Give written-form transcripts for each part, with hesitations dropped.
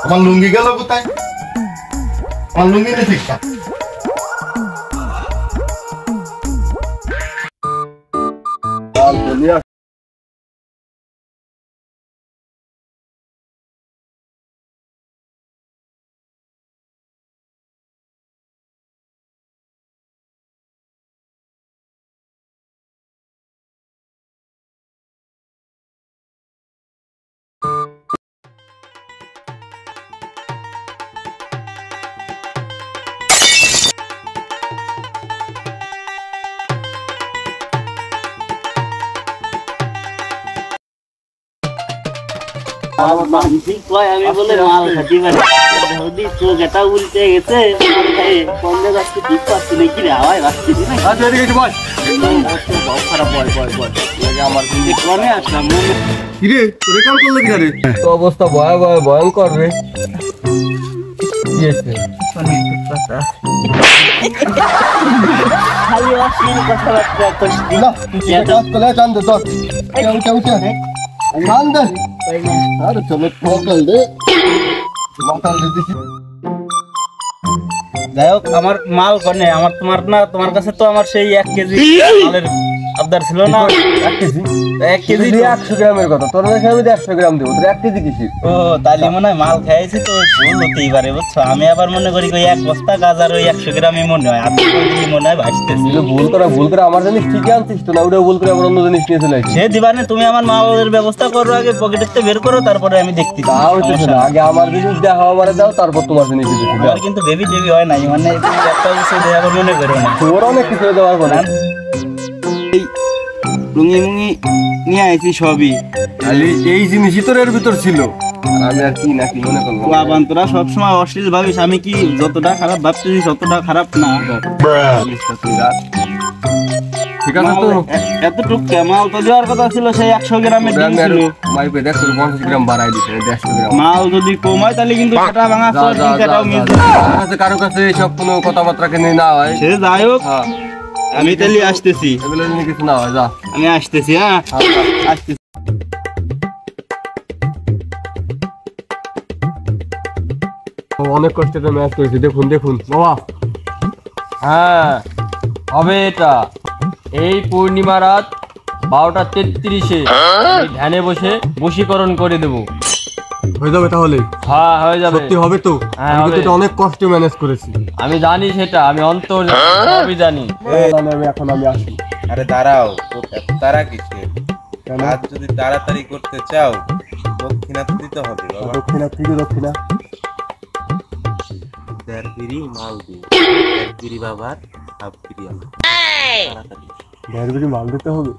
আমার লুঙ্গি গেল কোথায়? আমার লুঙ্গি নেই ঠিক ঠাক। আমি বলে মাল খাচ্ছি মানে চোখ এটা উল্টে গেছে সন্ধ্যে যাচ্ছে ঠিক পাচ্ছি না কি রে হাওয়ায় রাখছি খারাপ আমার কোনে আসলাম কিরে তোরে কাম করলে কি রে? তো অবস্থা ভয়ঙ্কর রে। খালি অশ্লীল কথাবার্তা করছিস আরে চলো পকল দে মাথা দিছি। যাই হোক আমার মাল কোনে আমার তোমার না তোমার কাছে তো আমার সেই 1 কেজি মালের আবদার ছিল না। 1 কেজি 100 গ্রামের কথা তোর কাছে আমি 150 গ্রাম দেব, তোর 1 কেজি কিসি? ও তাহলে মনে হয় মাল খাইছি তো ভুল হতেই পারে বুঝছো। আমি আবার মনে করি ওই 1 বস্তা গাজার ওই 100 গ্রামই মনে হয়, আপনি মনে হয় ভাসতেছি। ভুল করে আমার জিনিস ঠিকই আনছিস তো না, ওটা ভুল করে আবার অন্য জিনিস নিয়ে চলে আসছিস। সে দিবানে তুমি আমার মালের ব্যবস্থা করো, আগে পকেটেতে বের করো তারপরে আমি দেখতেছি। তাও হচ্ছে না, আগে আমার জিনিস দেওয়া আমারে দাও তারপর তোমার জিনিস দিতে দাও। আমার কিন্তু বেবি টেবি হয় নাই, মানে একটা বিষয় দেয়া আবার মনে করো না। তোর অনেক কিছু দেওয়ার পরে এই লুঙ্গি মুঙ্গি নিয়ে আইছি সবই, খালি এই জিনিসই তোর এর ভিতর ছিল আর আমি আর কি নাকি মনে করলাম। বাবান তোরা সবসময় অশ্লীল ভাবিস, আমি কি যতটা খারাপ ভাবতেছি ততটা খারাপ না। ঠিক আছে তো এতটুক মাল তো দেওয়ার কথা ছিল, সেই 100 গ্রামের ডিম ছিল। মাইপে দেখ তোর 50 গ্রাম বাড়াই দিছে 150 গ্রাম। মাল যদি কমায় তাহলে কিন্তু সেটা ভাঙা সেটাও মিস কাছে কারো কাছে সব কোনো কথাবার্তা নিয়ে না হয়। সে যাই হোক আমি তাহলে আসতেছি, এগুলো নিয়ে কিছু না হয়। যা আমি আসতেছি। হ্যাঁ আসতেছি। অনেক কষ্টে তো ম্যাচ করেছি, দেখুন বাবা। হ্যাঁ হবে এটা এই পূর্ণিমা রাত 12:33-এ ধ্যানে বসে বশীকরণ করে দেব। হয়ে যাবে তাহলে? হ্যাঁ হয়ে যাবে। সত্যি হবে তো? আমি তো অনেক কষ্টে ম্যানেজ করেছি। আমি জানি সেটা, আমি অন্তর সবই জানি। আমি আসি। আরে দাঁড়াও, এত তারা কিসের? কাজ যদি তাড়াতাড়ি করতে চাও দক্ষিণা তো দিতে হবে বাবা। দক্ষিণা দেড় বিড়ি মাল দিই, এক বিড়ি বাবার, হাফ বিড়ি আমার। তাড়াতাড়ি দেড় মাল দিতে হবে।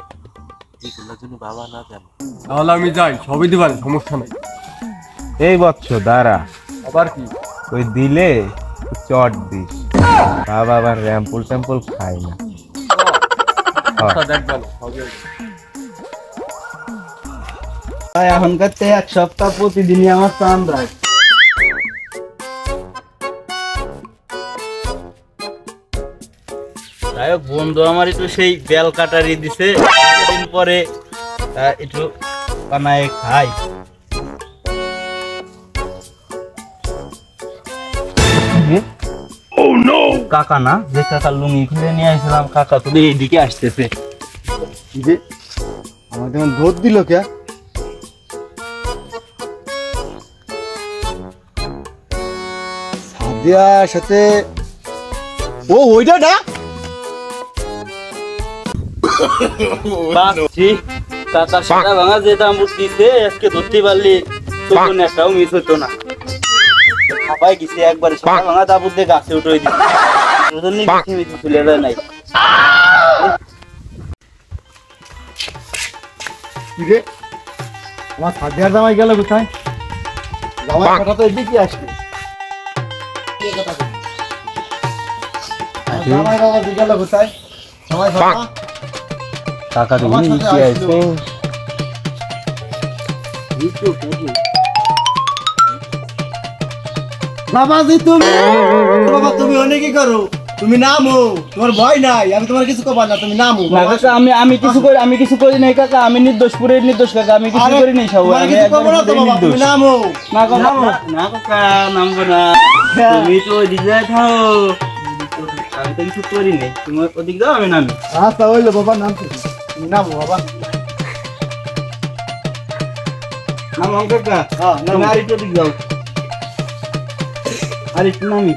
এগুলোর জন্য বাবা না জানে। তাহলে আমি যাই, সবই দিবানি, সমস্যা নাই। এই বৎস দাঁড়া, আবার কি? ওই দিলে চট দিস, বাবা আবার র্যাম্পল ট্যাম্পল খায় না। এখনকার 1 সপ্তাহ প্রতিদিনই আমার চান রাখ। যাই হোক বন্ধু আমার একটু সেই বেল কাটারি দিছে, দিন পরে একটু বানায় খাই। কাকা না, যে কাকা লুঙ্গি খুলে নিয়ে আসলাম, কাকা তো এইদিকে আসতেছে। আমার যেমন ভোট দিল কে? সাদিয়ার সাথে ওইটা না কাকার সাদা ভাঙা যে দাম দিছে আজকে ধরতে পারলি তখন একটাও মিস হতো না। সবাই গেছে একবারে সাদা ভাঙা দাবুর দিয়ে গাছে উঠে দিচ্ছে, চলে যায় নাই। আমার সাদিয়ার জামাই গেল কোথায়? জামাই কথা তো এদিকে আসবে। জামাই বাবা গেল কোথায়? জামাই বাবা টাকা দিবি কি আছে? বাবাজি তুমি, বাবা তুমি অনেক কি করো? তুমি নামো, তোমার ভয় নাই, আমি তোমার কিছু কবার না, তুমি নামো। না কাকা, আমি কিছু করি নাই কাকা, আমি নির্দোষ কাকা, আমি কিছু করি নাই সব, তোমার আমি কিছু একবার করবো না তো বাবা, নির্দোষ। তুমি নামো। না কাকা, না কাকা, নামবো না, তুমি তো ওদিক দিয়ে থাও, আমি তো কিছু করি নাই, তুমি ওদিক দাও, আমি নামি। আচ্ছা হইলো বাবা, নামছো, তুমি নামো বাবা। নামো কাকা, হ্যাঁ, তুমি নামো। আর একটু ওদিক যাও, আর একটু নামি।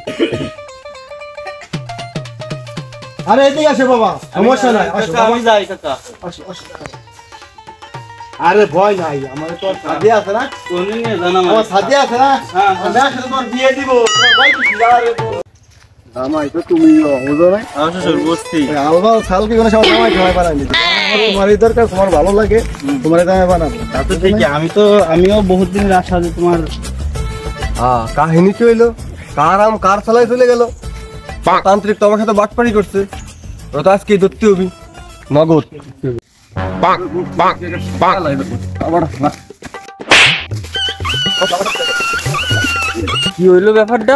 আরে এদিকে আসো বাবা, সমস্যা নাই, আসো কাকা, বাবা, আমি যাই কাকা। আসো, আসো। আরে ভয় নাই, আমার তো সাদিয়া আছে না, কোনে নিয়ে জানা আমার সাদিয়া আছে না, হ্যাঁ, আমি আসলে তোমার বিয়ে দিব, তোমার ভয় কি যাবে তো। জামাই তো তুমি বুঝো না, শ্বশুর বসছি। আলাদা সালকে কোনো সময় জামাই খাওয়াই বানাইনি, তোমারই দরকার, তোমার ভালো লাগে, তোমার জামাই বানাবো। তা তো ঠিকই, আমিও বহুত দিনের আশা যে তোমার হ্যাঁ, কাহিনী কি হইলো? কার আম কার চালায় চলে গেল, তান্ত্রিক তো আমার সাথে বাটপাড়ি করছে, ওরা তো আজকে ধরতে হবি নগদ। কি হইলো ব্যাপারটা?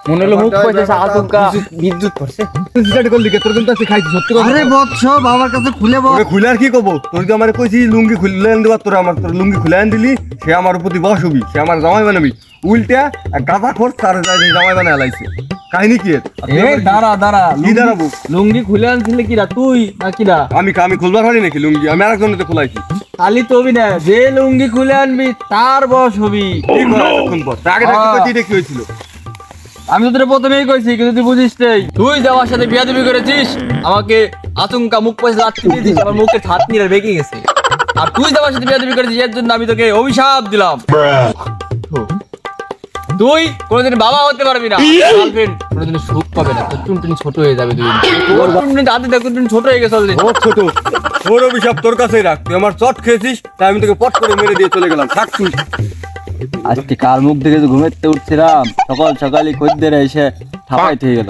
মনে হলো মুখ পয়সা আচমকা বিদ্যুৎ পড়ছে। করলি কে? তোর কিন্তু আজকে খাইছি, সত্যি কথা। আরে বৎস বাবার কাছে খুলে বল। তোকে খুলে আর কি কব? তোর কি আমার কইছি লুঙ্গি খুলে আন দিবা, তোর লুঙ্গি খুলে আন দিলি, সে আমার প্রতি বসবি, সে আমার জামাই বানাবি, উল্টা গাদা খোর তার জামাই বানায় লাইছে। কাহিনী কি এর? দাঁড়া কি দাঁড়াবো? লুঙ্গি খুলে আনছিলে কিরা, তুই না কিরা? আমি খুলবার পারি নাকি লুঙ্গি? আমি আরেকজনকে খোলাইছি। খালি তবি না, যে লুঙ্গি খুলে আনবি তার বস হবি। কি করে এতক্ষণ পর? আগে থাকতে কইছি এটা কি হয়েছিল? আমি তো তোর প্রথমেই কইছি, কিন্তু তুই বুঝিস নাই। তুই যাওয়ার সাথে বিয়াদবি করেছিস, আমাকে আচমকা মুখ পয়সা লাথি দিয়ে দিস, আমার মুখে ছাত নিয়ে বেঁকে গেছে। আর তুই যাওয়ার সাথে বিয়াদবি করেছিস, এর জন্য আমি তোকে অভিশাপ দিলাম। তুই কোনোদিন বাবা হতে পারবি না, গার্লফ্রেন্ড কোনোদিন সুখ পাবে না, তোর টুনটুনি ছোট হয়ে যাবে। তুই তোর টুনটুনি দাদি দেখ, টুনটুনি ছোট হয়ে গেছে already। ও ছোট, তোর অভিশাপ তোর কাছেই রাখ। তুই আমার চট খেয়েছিস, তাই আমি তোকে পট করে মেরে দিয়ে চলে গেলাম। থাক তুই। আজকে কার মুখ দেখে ঘুমেতে উঠছিলাম, সকাল সকালই খদ্দের এসে ঠাপাই থেকে গেল।